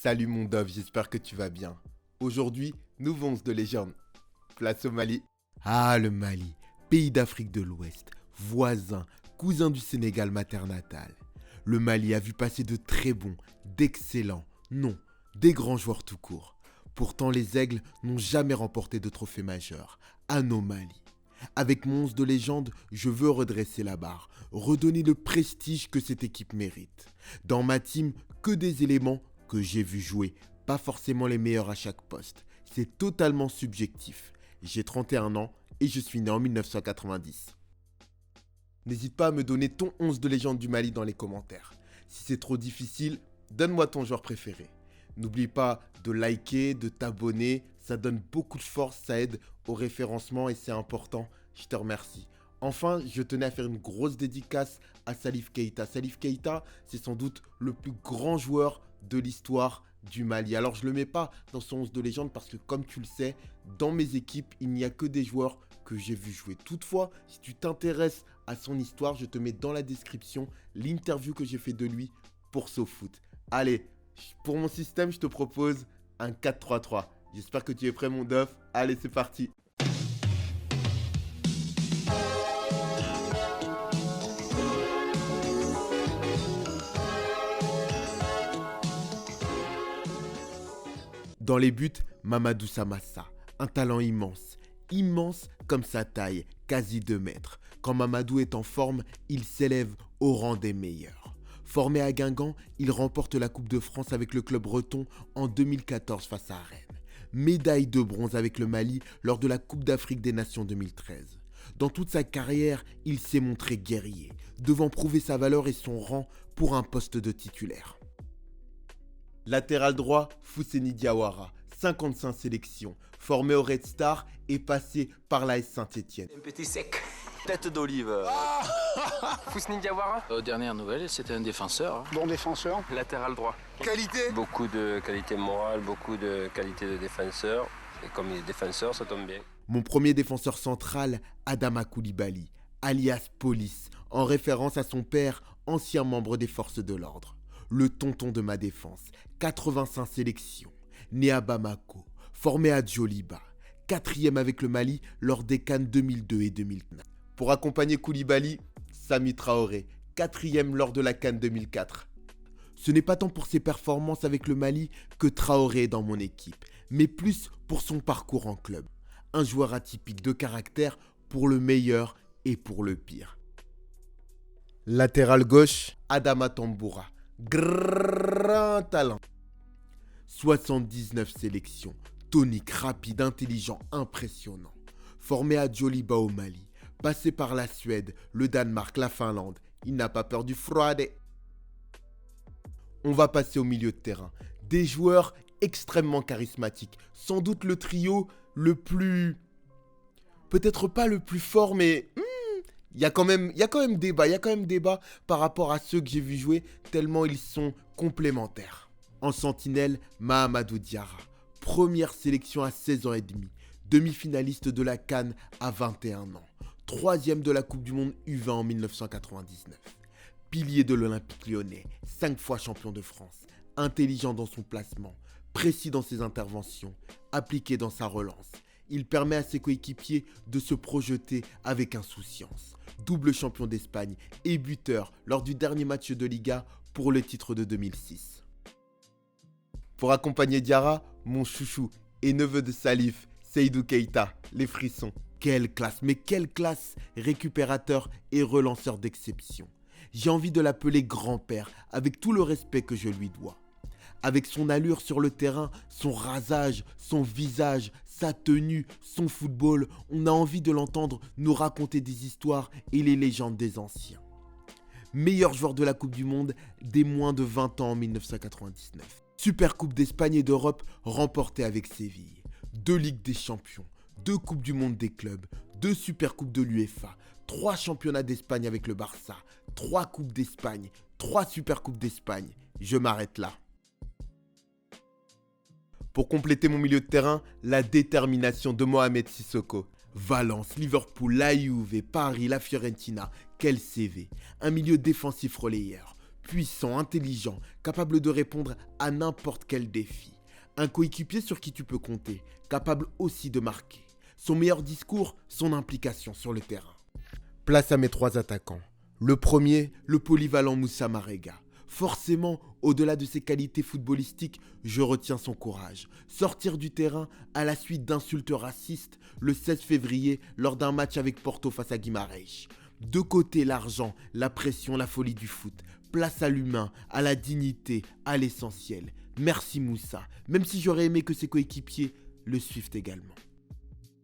Salut mon Dove, j'espère que tu vas bien. Aujourd'hui, nous 11 de légende. Place au Mali. Ah, le Mali, pays d'Afrique de l'Ouest, voisin, cousin du Sénégal maternatal. Le Mali a vu passer de très bons, d'excellents, non, des grands joueurs tout court. Pourtant, les Aigles n'ont jamais remporté de trophée majeur. Anomalie. Avec mon 11 de légende, je veux redresser la barre, redonner le prestige que cette équipe mérite. Dans ma team, que des éléments que j'ai vu jouer, pas forcément les meilleurs à chaque poste. C'est totalement subjectif. J'ai 31 ans et je suis né en 1990. N'hésite pas à me donner ton 11 de légende du Mali dans les commentaires. Si c'est trop difficile, donne-moi ton joueur préféré. N'oublie pas de liker, de t'abonner, ça donne beaucoup de force, ça aide au référencement et c'est important, je te remercie. Enfin, je tenais à faire une grosse dédicace à Salif Keita. Salif Keita, c'est sans doute le plus grand joueur de l'histoire du Mali. Alors je ne le mets pas dans son 11 de légende parce que comme tu le sais, dans mes équipes, il n'y a que des joueurs que j'ai vu jouer. Toutefois, si tu t'intéresses à son histoire, je te mets dans la description l'interview que j'ai fait de lui pour SoFoot. Allez, pour mon système, je te propose un 4-3-3. J'espère que tu es prêt mon Dove. Allez, c'est parti. Dans les buts, Mamadou Samassa, un talent immense, immense comme sa taille, quasi 2 mètres. Quand Mamadou est en forme, il s'élève au rang des meilleurs. Formé à Guingamp, il remporte la Coupe de France avec le club breton en 2014 face à Rennes. Médaille de bronze avec le Mali lors de la Coupe d'Afrique des Nations 2013. Dans toute sa carrière, il s'est montré guerrier, devant prouver sa valeur et son rang pour un poste de titulaire. Latéral droit, Fousseni Diawara, 55 sélections, formé au Red Star et passé par l'AS Saint-Etienne. Un petit sec, tête d'olive. Fousseni Diawara. Aux dernières nouvelles, c'était un défenseur. Bon défenseur. Latéral droit. Qualité. Beaucoup de qualité morale, beaucoup de qualité de défenseur. Et comme il est défenseur, ça tombe bien. Mon premier défenseur central, Adama Koulibaly, alias Police, en référence à son père, ancien membre des forces de l'ordre. Le tonton de ma défense, 85 sélections, né à Bamako, formé à Djoliba, 4e avec le Mali lors des CAN 2002 et 2009. Pour accompagner Koulibaly, Sami Traoré, 4e lors de la CAN 2004. Ce n'est pas tant pour ses performances avec le Mali que Traoré est dans mon équipe, mais plus pour son parcours en club. Un joueur atypique de caractère pour le meilleur et pour le pire. Latéral gauche, Adama Tamboura. Grand talent. 79 sélections, tonique, rapide, intelligent, impressionnant. Formé à Djoliba au Mali, passé par la Suède, le Danemark, la Finlande, il n'a pas peur du froid. On va passer au milieu de terrain. Des joueurs extrêmement charismatiques. Sans doute le trio le plus... Peut-être pas le plus fort, mais... Il y a quand même débat par rapport à ceux que j'ai vu jouer, tellement ils sont complémentaires. En sentinelle, Mahamadou Diarra, première sélection à 16 ans et demi, demi-finaliste de la CAN à 21 ans, 3e de la Coupe du Monde U20 en 1999. Pilier de l'Olympique lyonnais, 5 fois champion de France, intelligent dans son placement, précis dans ses interventions, appliqué dans sa relance. Il permet à ses coéquipiers de se projeter avec insouciance. Double champion d'Espagne et buteur lors du dernier match de Liga pour le titre de 2006. Pour accompagner Diarra, mon chouchou et neveu de Salif, Seydou Keita, les frissons. Quelle classe, mais quelle classe, récupérateur et relanceur d'exception. J'ai envie de l'appeler grand-père avec tout le respect que je lui dois. Avec son allure sur le terrain, son rasage, son visage, sa tenue, son football, on a envie de l'entendre nous raconter des histoires et les légendes des anciens. Meilleur joueur de la Coupe du Monde des moins de 20 ans en 1999. Super Coupe d'Espagne et d'Europe remportée avec Séville. 2 Ligues des Champions, 2 Coupes du Monde des clubs, 2 Super Coupes de l'UEFA, 3 Championnats d'Espagne avec le Barça, 3 Coupes d'Espagne, 3 Super Coupes d'Espagne. Je m'arrête là. Pour compléter mon milieu de terrain, la détermination de Mohamed Sissoko. Valence, Liverpool, la Juve, Paris, la Fiorentina, quel CV. Un milieu défensif relayeur. puissant, intelligent, capable de répondre à n'importe quel défi. Un coéquipier sur qui tu peux compter, capable aussi de marquer. Son meilleur discours, son implication sur le terrain. Place à mes 3 attaquants. Le premier, le polyvalent Moussa Marega. Forcément, au-delà de ses qualités footballistiques, je retiens son courage. Sortir du terrain à la suite d'insultes racistes le 16 février lors d'un match avec Porto face à Guimarães. De côté l'argent, la pression, la folie du foot. Place à l'humain, à la dignité, à l'essentiel. Merci Moussa, même si j'aurais aimé que ses coéquipiers le suivent également.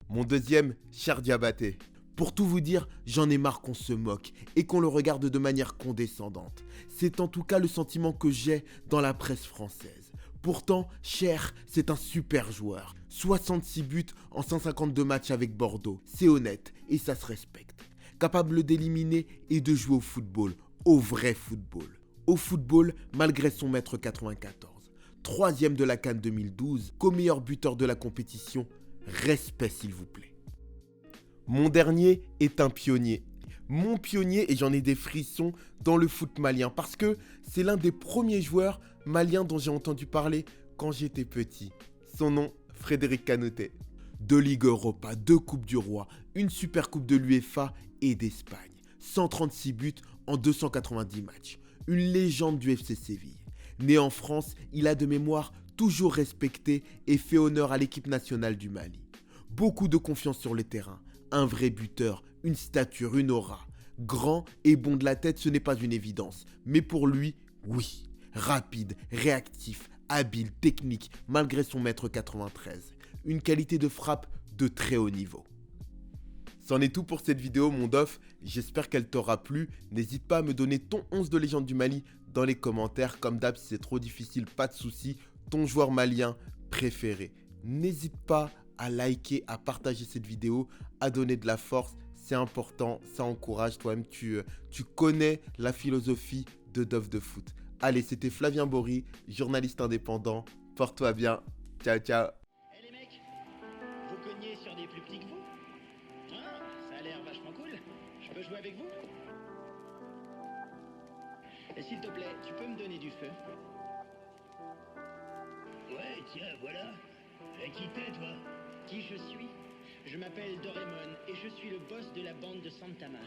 Mon deuxième, Cher Diabaté. Pour tout vous dire, j'en ai marre qu'on se moque et qu'on le regarde de manière condescendante. C'est en tout cas le sentiment que j'ai dans la presse française. Pourtant, Cher, c'est un super joueur. 66 buts en 152 matchs avec Bordeaux. C'est honnête et ça se respecte. Capable d'éliminer et de jouer au football, au vrai football. Au football, malgré son mètre 94. 3e de la CAN 2012, co-meilleur buteur de la compétition. Respect s'il vous plaît. Mon dernier est un pionnier. Mon pionnier, et j'en ai des frissons dans le foot malien parce que c'est l'un des premiers joueurs maliens dont j'ai entendu parler quand j'étais petit. Son nom, Frédéric Kanouté. 2 Ligues Europa, 2 Coupes du Roi, une Super Coupe de l'UEFA et d'Espagne. 136 buts en 290 matchs. Une légende du FC Séville. Né en France, il a de mémoire toujours respecté et fait honneur à l'équipe nationale du Mali. Beaucoup de confiance sur le terrain. Un vrai buteur, une stature, une aura. Grand et bon de la tête, ce n'est pas une évidence. Mais pour lui, oui. Rapide, réactif, habile, technique, malgré son mètre 93. Une qualité de frappe de très haut niveau. C'en est tout pour cette vidéo, mon dof. J'espère qu'elle t'aura plu. N'hésite pas à me donner ton 11 de légende du Mali dans les commentaires. Comme d'hab, si c'est trop difficile, pas de souci. Ton joueur malien préféré. N'hésite pas à liker, à partager cette vidéo, à donner de la force, c'est important, ça encourage, toi-même tu connais la philosophie de Dof de Foot. Allez, c'était Flavien Bory, journaliste indépendant, porte-toi bien, ciao ciao. Eh les mecs, vous cognez sur des plus petits que vous? Hein? Ça a l'air vachement cool, je peux jouer avec vous? Et s'il te plaît, tu peux me donner du feu? Ouais, tiens, voilà. Et qui t'es, toi? Qui je suis? Je m'appelle Doraemon et je suis le boss de la bande de Santama.